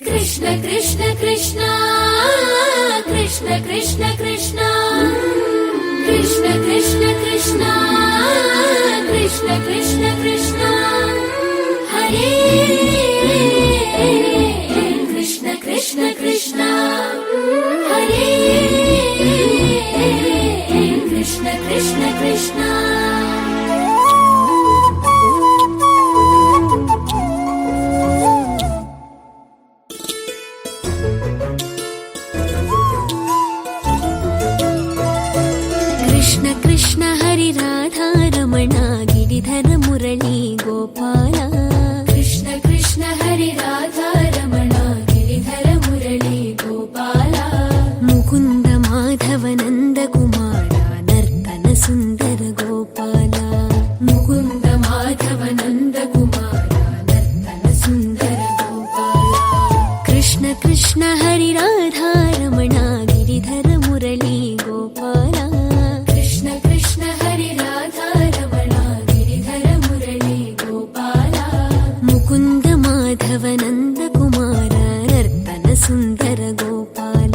कृष्ण कृष्ण कृष्ण कृष्ण कृष्ण कृष्ण कृष्ण कृष्ण कृष्ण कृष्ण कृष्ण कृष्ण हरे कृष्ण कृष्ण कृष्ण हरे कृष्ण कृष्ण कृष्ण कृष्ण कृष्ण हरि राधा रमण गिरिधर मुरली गोपाल कृष्ण कृष्ण हरि राधा रमण गिरिधर मुरली गोपाल मुकुंद माधव नंद कुमार नर्तन सुंदर गोपाल मुकुंद माधव नंद कुमार नर्तन सुंदर गोपाल कृष्ण कृष्ण हरि राधा रमण गिरिधर मुरली गोपाल मुकुंद माधव नंद कुमार नर्तन सुंदर गोपाल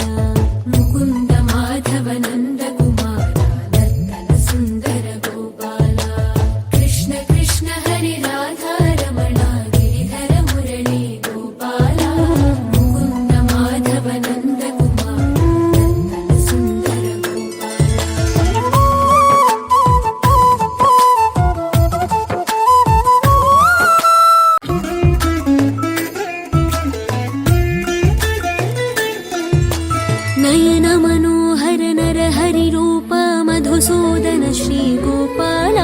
मुकुंद माधव नंद कुमार नर्तन सुंदर गोपाल कृष्ण कृष्ण हरि राधा रमण गिरिधर मुरली गोपाल मुकुंद माधव नंद कुमार नर्तन सुंदर नयन मनोहर नर हरि रूप मधुसूदन श्री गोपाल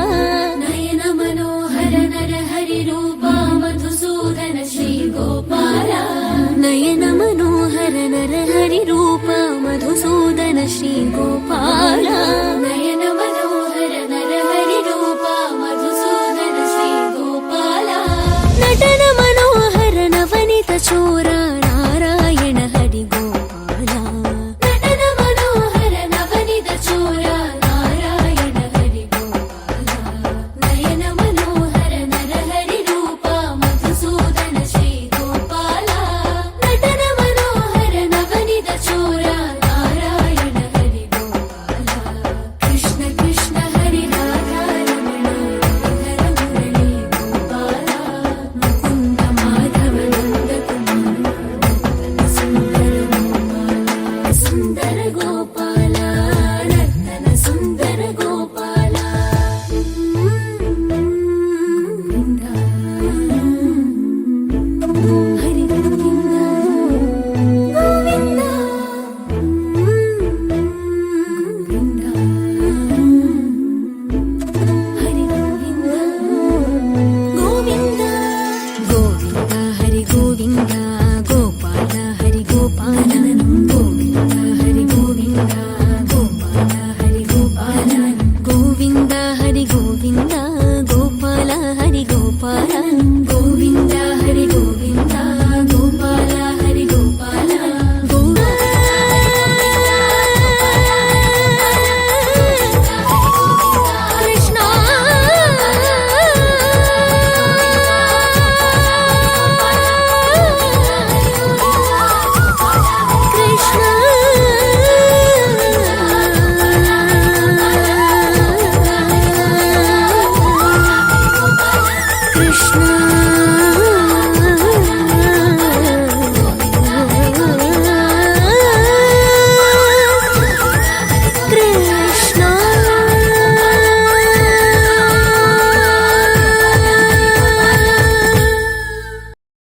नयन मनोहर नर हरि रूप मधुसूदन श्री गोपाल नयन मनोहर नर हरि रूप मधुसूदन श्री गोपाल नयन